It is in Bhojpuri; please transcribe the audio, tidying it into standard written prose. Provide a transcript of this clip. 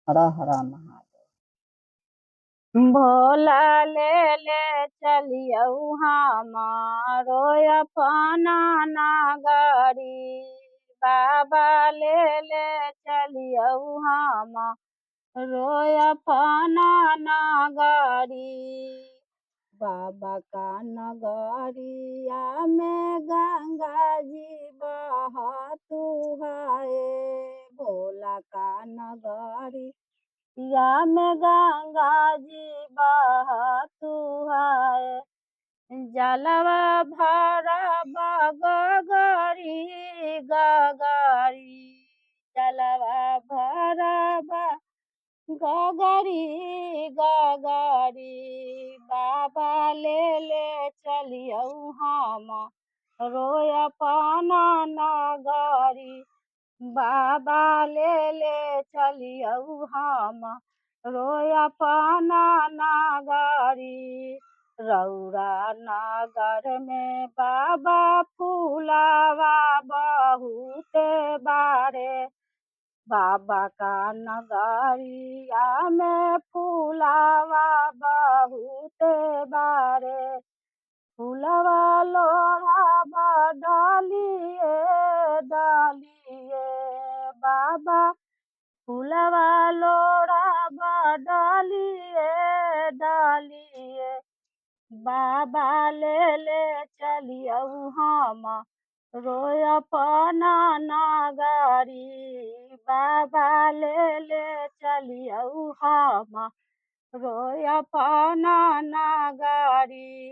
हर हर महादेव। भोला ले चलियौ हमारो अपना नगरी। बाबा ले चलियौ हमारो अपना नगरी। बाबा का नगरिया में गंगा जी बहतु है। भोला का नगरी या में गंगा जी बहतु है। जलवा भरबा गगरी गगरी। जलवा भरबा गगरी गगरी। बाबा ले चलियौ हम रोय अपना नगरी। बाबा ले चलियौ हम रोय अपना नगरी। रौरा नगर में बाबा फूलावा बहुत बारे। बाबा का नगरिया में फूलावा बहुत बारे। फूलवा लोढ़ावा डालिए डालिए। बाबा फूलवा लोढ़ावा डालिए डालिए। बाबा ले चलियौ हम रोय अपना नगरी। बाबा ले चलियौ हम रोय अपना नगरी।